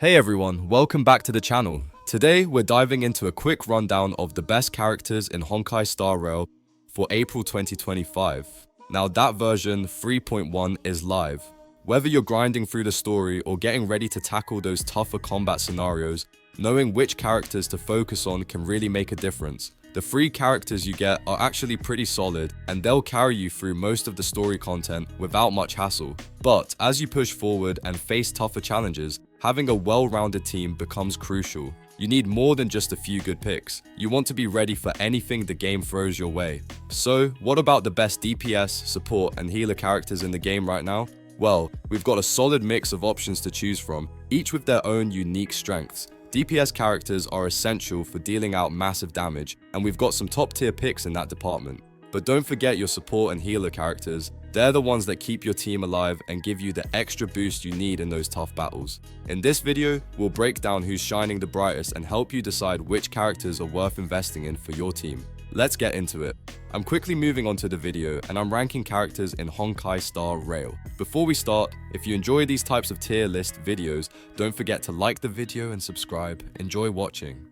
Hey everyone, welcome back to the channel. Today we're diving into a quick rundown of the best characters in Honkai Star Rail for April 2025. Now that version 3.1 is live. Whether you're grinding through the story or getting ready to tackle those tougher combat scenarios, knowing which characters to focus on can really make a difference. The free characters you get are actually pretty solid, and they'll carry you through most of the story content without much hassle. But as you push forward and face tougher challenges, having a well-rounded team becomes crucial. You need more than just a few good picks. You want to be ready for anything the game throws your way. So, what about the best DPS, support, and healer characters in the game right now? Well, we've got a solid mix of options to choose from, each with their own unique strengths. DPS characters are essential for dealing out massive damage, and we've got some top tier picks in that department. But don't forget your support and healer characters. They're the ones that keep your team alive and give you the extra boost you need in those tough battles. In this video, we'll break down who's shining the brightest and help you decide which characters are worth investing in for your team. Let's get into it. I'm quickly moving on to the video and I'm ranking characters in Honkai Star Rail. Before we start, if you enjoy these types of tier list videos, don't forget to like the video and subscribe. Enjoy watching.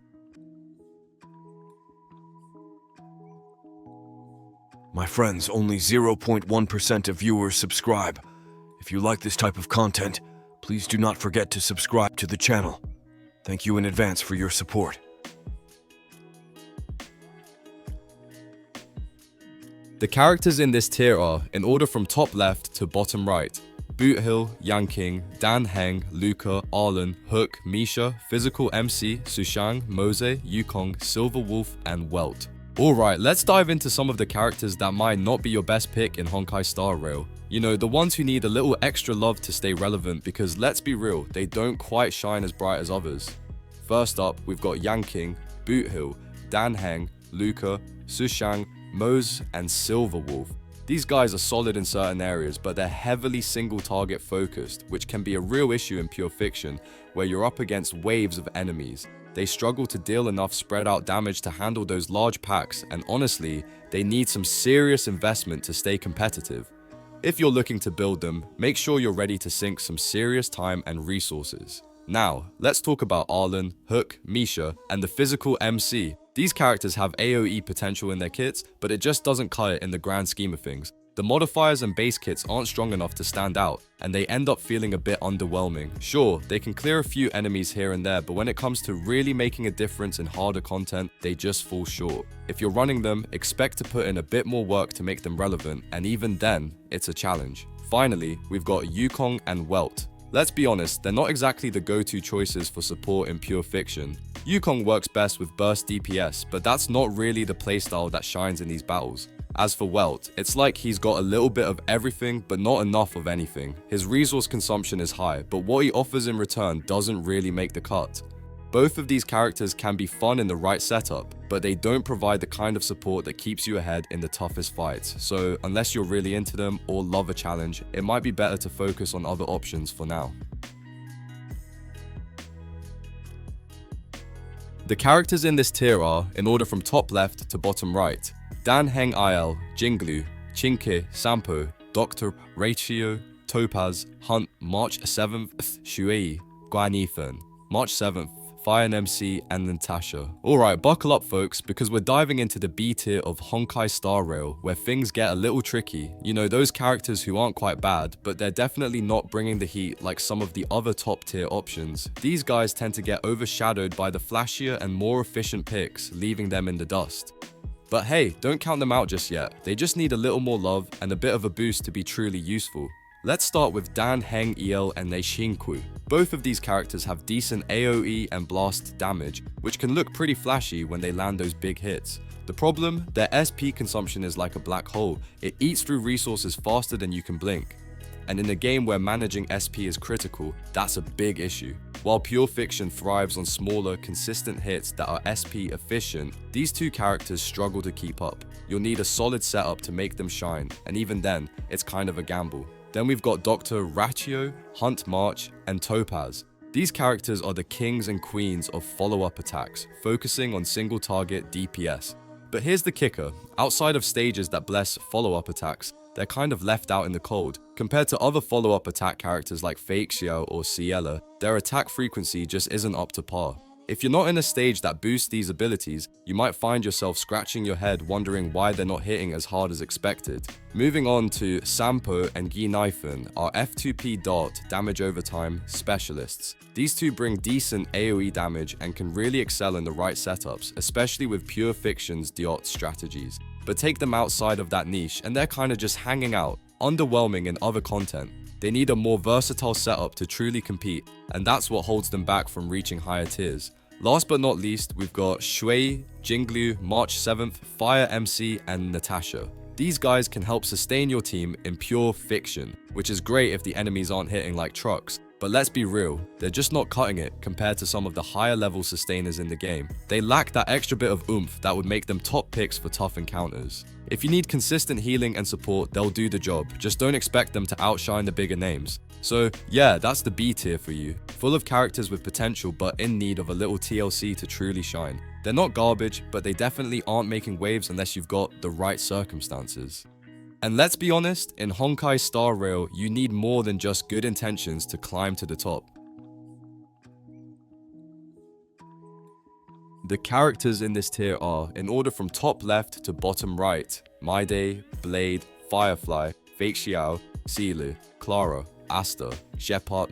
My friends, only 0.1% of viewers subscribe. If you like this type of content, please do not forget to subscribe to the channel. Thank you in advance for your support. The characters in this tier are, in order from top left to bottom right: Boothill, Yanking, Dan Heng, Luca, Arlen, Hook, Misha, Physical MC, Sushang, Mose, Yukong, Silver Wolf, and Welt. Alright, let's dive into some of the characters that might not be your best pick in Honkai Star Rail. You know, the ones who need a little extra love to stay relevant because let's be real, they don't quite shine as bright as others. First up, we've got Yanking, Boothill, Dan Heng, Luca, Sushang, Mose, and Silver Wolf. These guys are solid in certain areas, but they're heavily single target focused, which can be a real issue in pure fiction, where you're up against waves of enemies. They struggle to deal enough spread out damage to handle those large packs, and honestly, they need some serious investment to stay competitive. If you're looking to build them, make sure you're ready to sink some serious time and resources. Now, let's talk about Arlen, Hook, Misha, and the Physical MC. These characters have AoE potential in their kits, but it just doesn't cut it in the grand scheme of things. The modifiers and base kits aren't strong enough to stand out, and they end up feeling a bit underwhelming. Sure, they can clear a few enemies here and there, but when it comes to really making a difference in harder content, they just fall short. If you're running them, expect to put in a bit more work to make them relevant, and even then, it's a challenge. Finally, we've got Yukong and Welt. Let's be honest, they're not exactly the go-to choices for support in pure fiction. Yukong works best with burst DPS, but that's not really the playstyle that shines in these battles. As for Welt, it's like he's got a little bit of everything, but not enough of anything. His resource consumption is high, but what he offers in return doesn't really make the cut. Both of these characters can be fun in the right setup, but they don't provide the kind of support that keeps you ahead in the toughest fights. So unless you're really into them or love a challenge, it might be better to focus on other options for now. The characters in this tier are, in order from top left to bottom right: Dan Heng Il, Jinglu, Chinke, Sampo, Dr. Ratio, Topaz, Hunt, March 7th, Shui, Guan Yifeng, March 7th, Fire MC, and Natasha. Alright, buckle up folks, because we're diving into the B tier of Honkai Star Rail, where things get a little tricky. You know, those characters who aren't quite bad, but they're definitely not bringing the heat like some of the other top tier options. These guys tend to get overshadowed by the flashier and more efficient picks, leaving them in the dust. But hey, don't count them out just yet. They just need a little more love and a bit of a boost to be truly useful. Let's start with Dan Heng Il and Neishinku. Both of these characters have decent AoE and blast damage, which can look pretty flashy when they land those big hits. The problem? Their SP consumption is like a black hole. It eats through resources faster than you can blink. And in a game where managing SP is critical, that's a big issue. While pure fiction thrives on smaller, consistent hits that are SP efficient, these two characters struggle to keep up. You'll need a solid setup to make them shine, and even then, it's kind of a gamble. Then we've got Dr. Ratio, Hunt March, and Topaz. These characters are the kings and queens of follow-up attacks, focusing on single target DPS. But here's the kicker: outside of stages that bless follow-up attacks, they're kind of left out in the cold. Compared to other follow-up attack characters like Fake Xiao or Ciela, their attack frequency just isn't up to par. If you're not in a stage that boosts these abilities, you might find yourself scratching your head wondering why they're not hitting as hard as expected. Moving on to Sampo and Gi Naifen are F2P dot damage over time specialists. These two bring decent AoE damage and can really excel in the right setups, especially with pure fiction's dot strategies. But take them outside of that niche and they're kinda just hanging out, underwhelming in other content. They need a more versatile setup to truly compete, and that's what holds them back from reaching higher tiers. Last but not least, we've got Shui, Jinglu, March 7th, Fire MC, and Natasha. These guys can help sustain your team in pure fiction, which is great if the enemies aren't hitting like trucks. But let's be real, they're just not cutting it compared to some of the higher level sustainers in the game. They lack that extra bit of oomph that would make them top picks for tough encounters. If you need consistent healing and support, they'll do the job, just don't expect them to outshine the bigger names. So yeah, that's the B tier for you, full of characters with potential but in need of a little TLC to truly shine. They're not garbage, but they definitely aren't making waves unless you've got the right circumstances. And let's be honest, in Honkai Star Rail, you need more than just good intentions to climb to the top. The characters in this tier are, in order from top left to bottom right, Maide, Blade, Firefly, Fake Xiao, Silu, Clara, Asta, Shepard,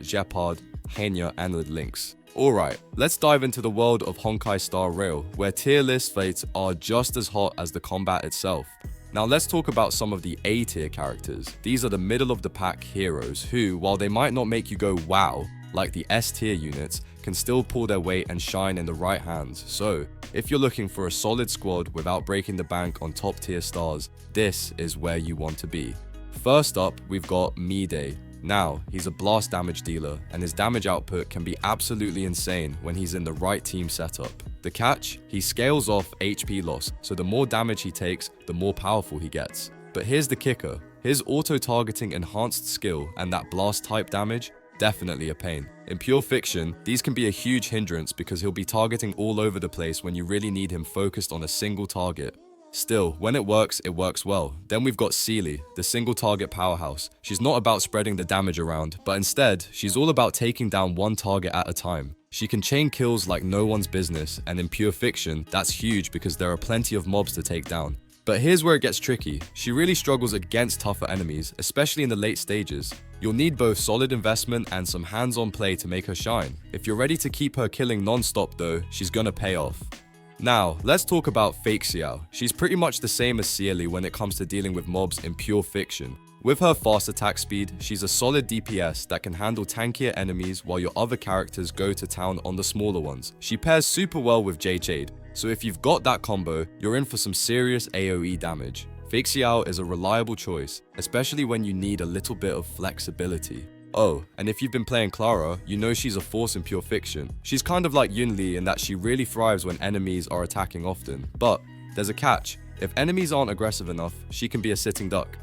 Henya, and the Lynx. Alright, let's dive into the world of Honkai Star Rail, where tier list fates are just as hot as the combat itself. Now let's talk about some of the A tier characters. These are the middle of the pack heroes who, while they might not make you go wow, like the S tier units, can still pull their weight and shine in the right hands. So, if you're looking for a solid squad without breaking the bank on top tier stars, this is where you want to be. First up, we've got Mide. Now, he's a blast damage dealer, and his damage output can be absolutely insane when he's in the right team setup. The catch? He scales off HP loss, so the more damage he takes, the more powerful he gets. But here's the kicker, his auto-targeting enhanced skill and that blast type damage, definitely a pain. In pure fiction, these can be a huge hindrance because he'll be targeting all over the place when you really need him focused on a single target. Still, when it works well. Then we've got Seely, the single target powerhouse. She's not about spreading the damage around, but instead, she's all about taking down one target at a time. She can chain kills like no one's business, and in pure fiction, that's huge because there are plenty of mobs to take down. But here's where it gets tricky. She really struggles against tougher enemies, especially in the late stages. You'll need both solid investment and some hands-on play to make her shine. If you're ready to keep her killing non-stop though, she's gonna pay off. Now, let's talk about Fake Xiao. She's pretty much the same as Cieli when it comes to dealing with mobs in pure fiction. With her fast attack speed, she's a solid DPS that can handle tankier enemies while your other characters go to town on the smaller ones. She pairs super well with Jade, so if you've got that combo, you're in for some serious AoE damage. Fake Xiao is a reliable choice, especially when you need a little bit of flexibility. Oh, and if you've been playing Clara, you know she's a force in pure fiction. She's kind of like Yunli in that she really thrives when enemies are attacking often. But there's a catch. If enemies aren't aggressive enough, she can be a sitting duck.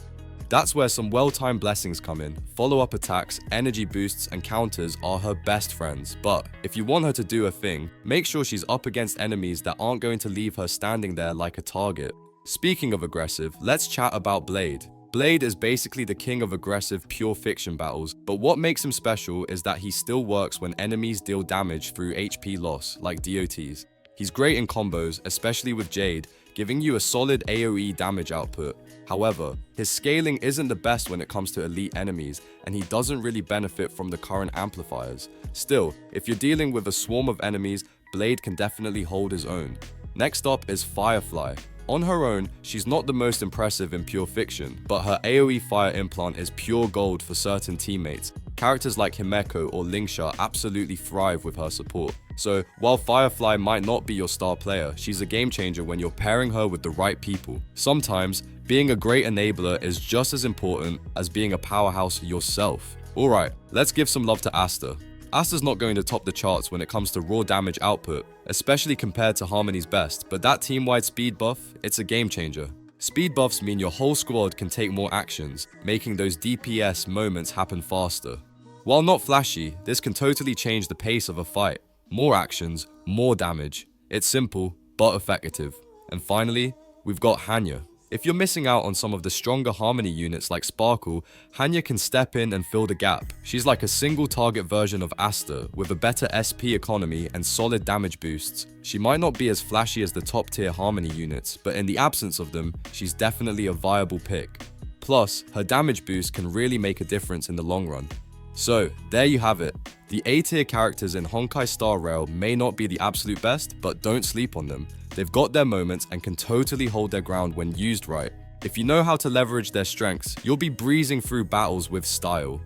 That's where some well-timed blessings come in. Follow-up attacks, energy boosts, and counters are her best friends. But if you want her to do a thing, make sure she's up against enemies that aren't going to leave her standing there like a target. Speaking of aggressive, let's chat about Blade. Blade is basically the king of aggressive pure fiction battles, but what makes him special is that he still works when enemies deal damage through HP loss, like DOTs. He's great in combos, especially with Jade, giving you a solid AoE damage output. However, his scaling isn't the best when it comes to elite enemies, and he doesn't really benefit from the current amplifiers. Still, if you're dealing with a swarm of enemies, Blade can definitely hold his own. Next up is Firefly. On her own, she's not the most impressive in pure fiction, but her AoE fire implant is pure gold for certain teammates. Characters like Himeko or Lingsha absolutely thrive with her support. So, while Firefly might not be your star player, she's a game changer when you're pairing her with the right people. Sometimes, being a great enabler is just as important as being a powerhouse yourself. Alright, let's give some love to Asta. Asta's not going to top the charts when it comes to raw damage output, especially compared to Harmony's best, but that team-wide speed buff, it's a game changer. Speed buffs mean your whole squad can take more actions, making those DPS moments happen faster. While not flashy, this can totally change the pace of a fight. More actions, more damage. It's simple, but effective. And finally, we've got Hanya. If you're missing out on some of the stronger harmony units like Sparkle, Hanya can step in and fill the gap. She's like a single target version of Asta, with a better SP economy and solid damage boosts. She might not be as flashy as the top tier harmony units, but in the absence of them, she's definitely a viable pick. Plus, her damage boost can really make a difference in the long run. So, there you have it. The A tier characters in Honkai Star Rail may not be the absolute best, but don't sleep on them. They've got their moments and can totally hold their ground when used right. If you know how to leverage their strengths, you'll be breezing through battles with style.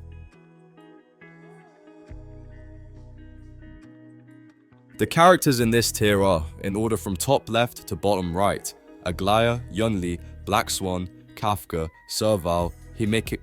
The characters in this tier are, in order from top left to bottom right, Aglaya, Yunli, Black Swan, Kafka, Serval, Himeko,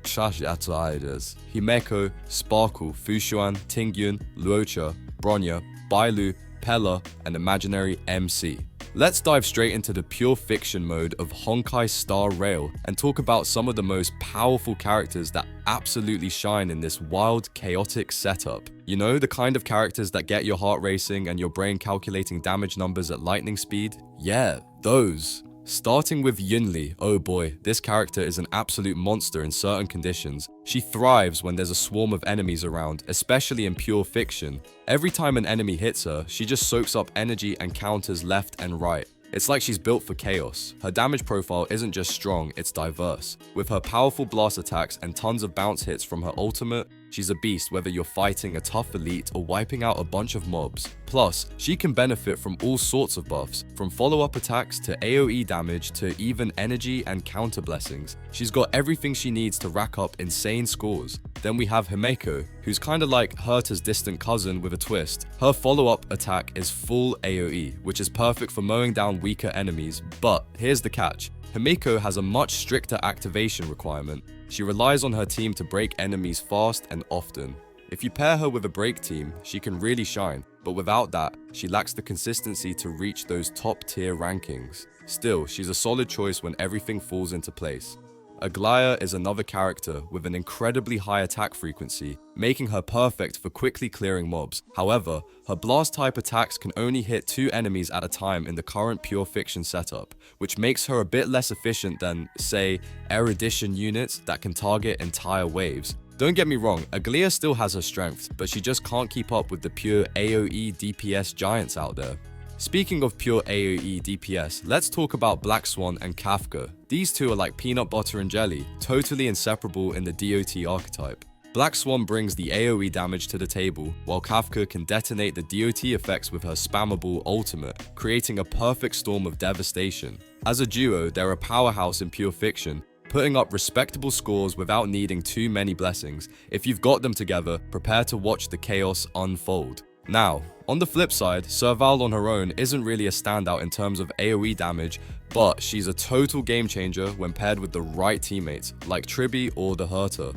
Sparkle, Fushuan, Tingyun, Luocha, Bronya, Bailu, Pella, and Imaginary MC. Let's dive straight into the pure fiction mode of Honkai Star Rail and talk about some of the most powerful characters that absolutely shine in this wild, chaotic setup. You know, the kind of characters that get your heart racing and your brain calculating damage numbers at lightning speed? Yeah, those. Starting with Yunli, oh boy, this character is an absolute monster in certain conditions. She thrives when there's a swarm of enemies around, especially in pure fiction. Every time an enemy hits her, she just soaks up energy and counters left and right. It's like she's built for chaos. Her damage profile isn't just strong, it's diverse. With her powerful blast attacks and tons of bounce hits from her ultimate, she's a beast whether you're fighting a tough elite or wiping out a bunch of mobs. Plus, she can benefit from all sorts of buffs, from follow-up attacks to AoE damage to even energy and counter blessings. She's got everything she needs to rack up insane scores. Then we have Himeko, who's kinda like Herta's distant cousin with a twist. Her follow-up attack is full AoE, which is perfect for mowing down weaker enemies, but here's the catch. Himeko has a much stricter activation requirement. She relies on her team to break enemies fast and often. If you pair her with a break team, she can really shine, but without that, she lacks the consistency to reach those top tier rankings. Still, she's a solid choice when everything falls into place. Aglaya is another character with an incredibly high attack frequency, making her perfect for quickly clearing mobs. However, her blast type attacks can only hit 2 enemies at a time in the current pure fiction setup, which makes her a bit less efficient than, say, erudition units that can target entire waves. Don't get me wrong, Aglaya still has her strengths, but she just can't keep up with the pure AoE DPS giants out there. Speaking of pure AoE DPS, let's talk about Black Swan and Kafka. These two are like peanut butter and jelly, totally inseparable in the DOT archetype. Black Swan brings the AoE damage to the table, while Kafka can detonate the DOT effects with her spammable ultimate, creating a perfect storm of devastation. As a duo, they're a powerhouse in pure fiction, putting up respectable scores without needing too many blessings. If you've got them together, prepare to watch the chaos unfold. Now, on the flip side, Serval on her own isn't really a standout in terms of AoE damage, but she's a total game changer when paired with the right teammates, like Tribi or the Herta.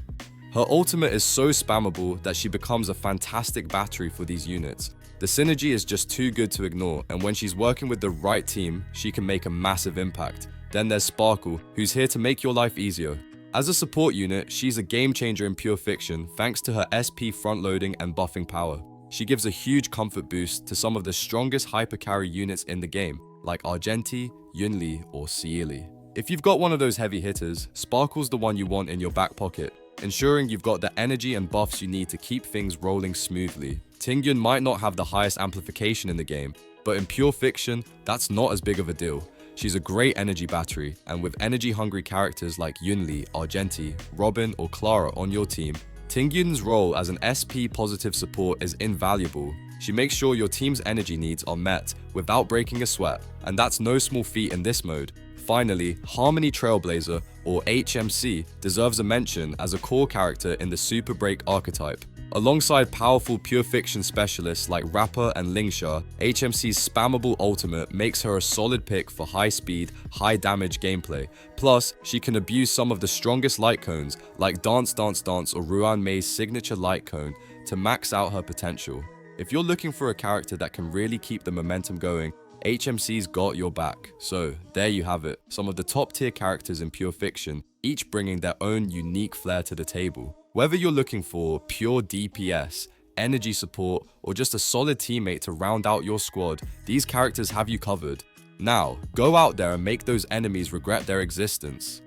Her ultimate is so spammable that she becomes a fantastic battery for these units. The synergy is just too good to ignore, and when she's working with the right team, she can make a massive impact. Then there's Sparkle, who's here to make your life easier. As a support unit, she's a game changer in pure fiction thanks to her SP front-loading and buffing power. She gives a huge comfort boost to some of the strongest hypercarry units in the game, like Argenti, Yunli, or Seili. If you've got one of those heavy hitters, Sparkle's the one you want in your back pocket, ensuring you've got the energy and buffs you need to keep things rolling smoothly. Tingyun might not have the highest amplification in the game, but in pure fiction, that's not as big of a deal. She's a great energy battery, and with energy-hungry characters like Yunli, Argenti, Robin, or Clara on your team, Tingyun's role as an SP-positive support is invaluable. She makes sure your team's energy needs are met without breaking a sweat, and that's no small feat in this mode. Finally, Harmony Trailblazer, or HMC, deserves a mention as a core character in the Super Break archetype. Alongside powerful pure fiction specialists like Rapper and Lingsha, HMC's spammable ultimate makes her a solid pick for high speed, high damage gameplay. Plus, she can abuse some of the strongest light cones like Dance Dance Dance or Ruan Mei's signature light cone to max out her potential. If you're looking for a character that can really keep the momentum going, HMC's got your back. So there you have it, some of the top tier characters in pure fiction, each bringing their own unique flair to the table. Whether you're looking for pure DPS, energy support, or just a solid teammate to round out your squad, these characters have you covered. Now, go out there and make those enemies regret their existence.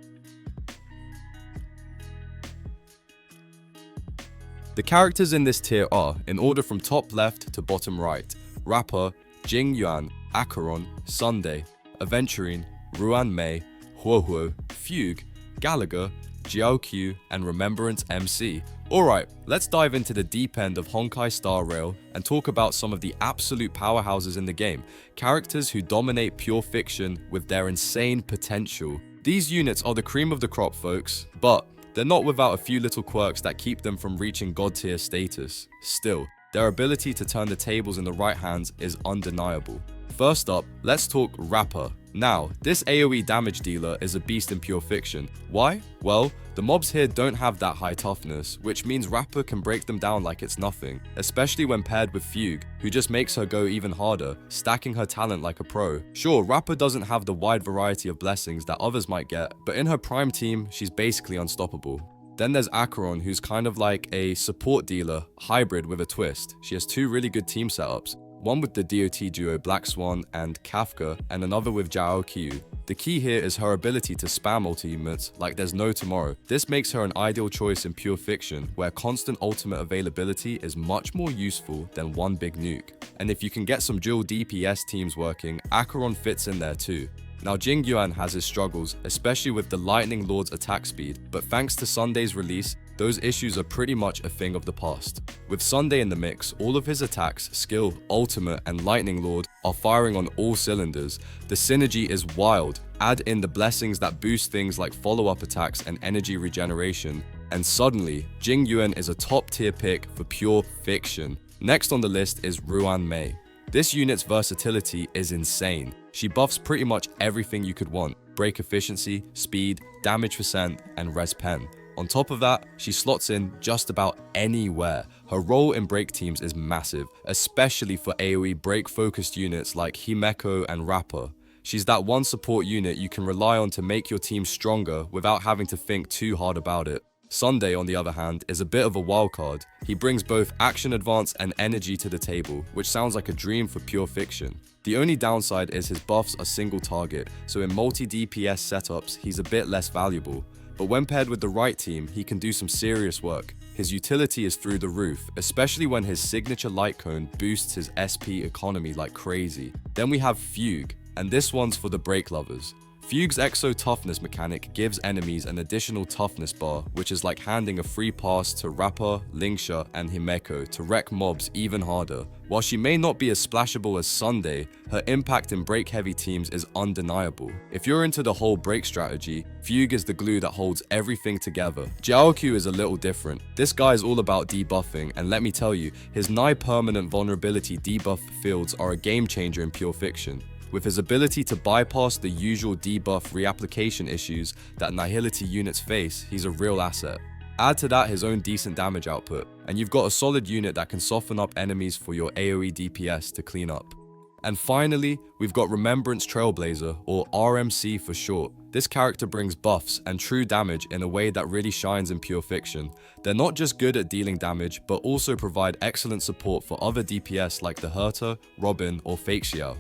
The characters in this tier are, in order from top left to bottom right, Rapper, Jing Yuan, Acheron, Sunday, Aventurine, Ruan Mei, Huohuo, Fugue, Gallagher, Jiao Q, and Remembrance MC. Alright, let's dive into the deep end of Honkai Star Rail and talk about some of the absolute powerhouses in the game, characters who dominate pure fiction with their insane potential. These units are the cream of the crop, folks, but they're not without a few little quirks that keep them from reaching god tier status. Still, their ability to turn the tables in the right hands is undeniable. First up, let's talk Rapper. Now, this AoE damage dealer is a beast in pure fiction. Why? Well, the mobs here don't have that high toughness, which means Rapper can break them down like it's nothing, especially when paired with Fugue, who just makes her go even harder, stacking her talent like a pro. Sure, Rapper doesn't have the wide variety of blessings that others might get, but in her prime team, she's basically unstoppable. Then there's Acheron, who's kind of like a support dealer, hybrid with a twist. She has two really good team setups, one with the DOT duo Black Swan and Kafka, and another with Jiao Q. The key here is her ability to spam ultimates like there's no tomorrow. This makes her an ideal choice in pure fiction, where constant ultimate availability is much more useful than one big nuke. And if you can get some dual DPS teams working, Acheron fits in there too. Now, Jing Yuan has his struggles, especially with the Lightning Lord's attack speed, but thanks to Sunday's release, those issues are pretty much a thing of the past. With Sunday in the mix, all of his attacks, skill, ultimate, and Lightning Lord are firing on all cylinders. The synergy is wild. Add in the blessings that boost things like follow-up attacks and energy regeneration, and suddenly, Jing Yuan is a top-tier pick for pure fiction. Next on the list is Ruan Mei. This unit's versatility is insane. She buffs pretty much everything you could want: break efficiency, speed, damage percent, and res pen. On top of that, she slots in just about anywhere. Her role in break teams is massive, especially for AoE break-focused units like Himeko and Rapper. She's that one support unit you can rely on to make your team stronger without having to think too hard about it. Sunday, on the other hand, is a bit of a wildcard. He brings both action advance and energy to the table, which sounds like a dream for pure fiction. The only downside is his buffs are single target, so in multi-DPS setups, he's a bit less valuable. But when paired with the right team, he can do some serious work. His utility is through the roof, especially when his signature light cone boosts his SP economy like crazy. Then we have Fugue, and this one's for the break lovers. Fugue's Exo Toughness mechanic gives enemies an additional toughness bar, which is like handing a free pass to Rapper, Lingsha, and Himeko to wreck mobs even harder. While she may not be as splashable as Sunday, her impact in break-heavy teams is undeniable. If you're into the whole break strategy, Fugue is the glue that holds everything together. Jiao Q is a little different. This guy is all about debuffing, and let me tell you, his nigh-permanent vulnerability debuff fields are a game changer in pure fiction. With his ability to bypass the usual debuff reapplication issues that Nihility units face, he's a real asset. Add to that his own decent damage output, and you've got a solid unit that can soften up enemies for your AoE DPS to clean up. And finally, we've got Remembrance Trailblazer, or RMC for short. This character brings buffs and true damage in a way that really shines in pure fiction. They're not just good at dealing damage, but also provide excellent support for other DPS like the Herta, Robin, or Fake Xiao.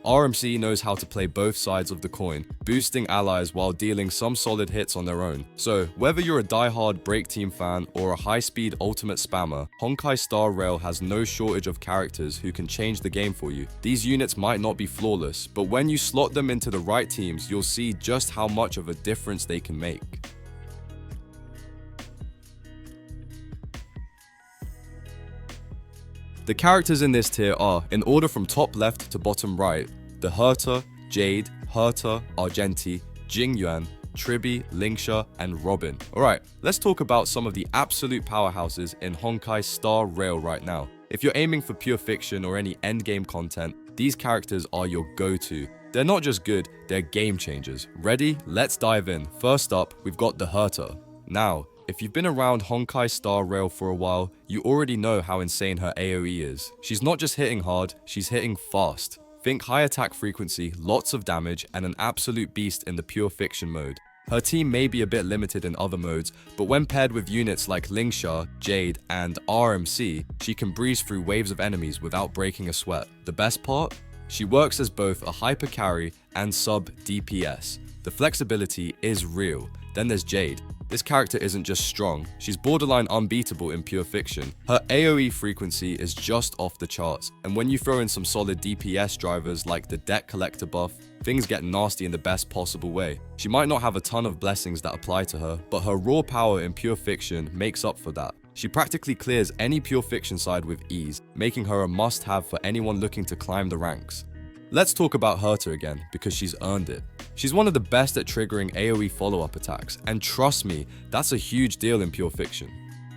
RMC knows how to play both sides of the coin, boosting allies while dealing some solid hits on their own. So, whether you're a die-hard break team fan or a high-speed ultimate spammer, Honkai Star Rail has no shortage of characters who can change the game for you. These units might not be flawless, but when you slot them into the right teams, you'll see just how much of a difference they can make. The characters in this tier are, in order from top left to bottom right, the Herta, Jade, Herta, Argenti, Jing Yuan, Tribi, Lingsha, and Robin. Alright, let's talk about some of the absolute powerhouses in Honkai Star Rail right now. If you're aiming for pure fiction or any endgame content, these characters are your go-to. They're not just good, they're game changers. Ready? Let's dive in. First up, we've got the Herta. Now, if you've been around Honkai Star Rail for a while, you already know how insane her AoE is. She's not just hitting hard, she's hitting fast. Think high attack frequency, lots of damage, and an absolute beast in the pure fiction mode. Her team may be a bit limited in other modes, but when paired with units like Lingsha, Jade, and RMC, she can breeze through waves of enemies without breaking a sweat. The best part? She works as both a hyper carry and sub DPS. The flexibility is real. Then there's Jade. This character isn't just strong, she's borderline unbeatable in pure fiction. Her AoE frequency is just off the charts, and when you throw in some solid DPS drivers like the deck collector buff, things get nasty in the best possible way. She might not have a ton of blessings that apply to her, but her raw power in pure fiction makes up for that. She practically clears any pure fiction side with ease, making her a must-have for anyone looking to climb the ranks. Let's talk about Herta again, because she's earned it. She's one of the best at triggering AoE follow-up attacks, and trust me, that's a huge deal in pure fiction.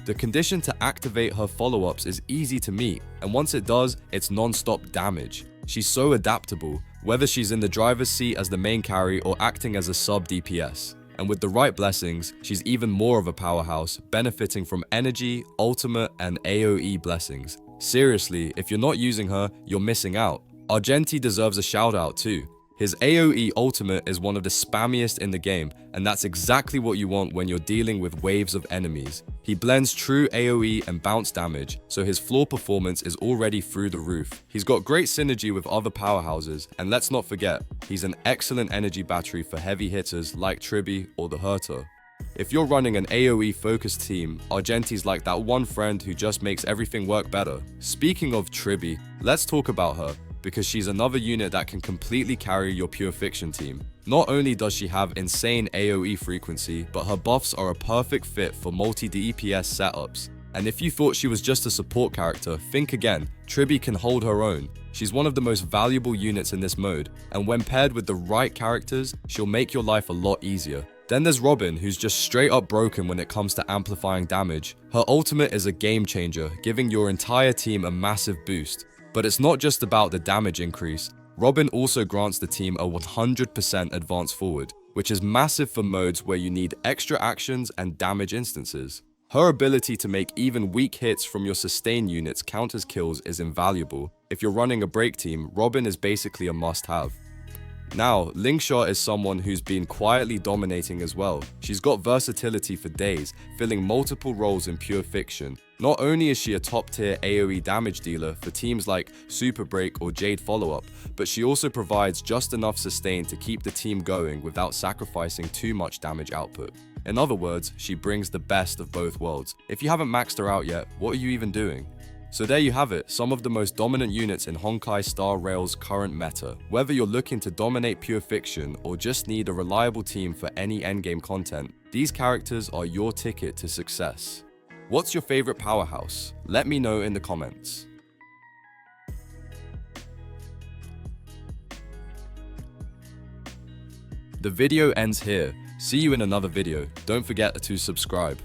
The condition to activate her follow-ups is easy to meet, and once it does, it's non-stop damage. She's so adaptable, whether she's in the driver's seat as the main carry or acting as a sub DPS. And with the right blessings, she's even more of a powerhouse, benefiting from energy, ultimate, and AoE blessings. Seriously, if you're not using her, you're missing out. Argenti deserves a shout out too. His AoE ultimate is one of the spammiest in the game, and that's exactly what you want when you're dealing with waves of enemies. He blends true AoE and bounce damage, so his floor performance is already through the roof. He's got great synergy with other powerhouses, and let's not forget, he's an excellent energy battery for heavy hitters like Tribi or the Herta. If you're running an AoE focused team, Argenti's like that one friend who just makes everything work better. Speaking of Tribi, let's talk about her, because she's another unit that can completely carry your pure fiction team. Not only does she have insane AoE frequency, but her buffs are a perfect fit for multi-DPS setups. And if you thought she was just a support character, think again. Tribi can hold her own. She's one of the most valuable units in this mode, and when paired with the right characters, she'll make your life a lot easier. Then there's Robin, who's just straight up broken when it comes to amplifying damage. Her ultimate is a game changer, giving your entire team a massive boost. But it's not just about the damage increase. Robin also grants the team a 100% advance forward, which is massive for modes where you need extra actions and damage instances. Her ability to make even weak hits from your sustain units count as kills is invaluable. If you're running a break team, Robin is basically a must-have. Now, Lingsha is someone who's been quietly dominating as well. She's got versatility for days, filling multiple roles in pure fiction. Not only is she a top-tier AoE damage dealer for teams like Super Break or Jade Follow-Up, but she also provides just enough sustain to keep the team going without sacrificing too much damage output. In other words, she brings the best of both worlds. If you haven't maxed her out yet, what are you even doing? So there you have it, some of the most dominant units in Honkai Star Rail's current meta. Whether you're looking to dominate pure fiction or just need a reliable team for any endgame content, these characters are your ticket to success. What's your favorite powerhouse? Let me know in the comments. The video ends here. See you in another video. Don't forget to subscribe.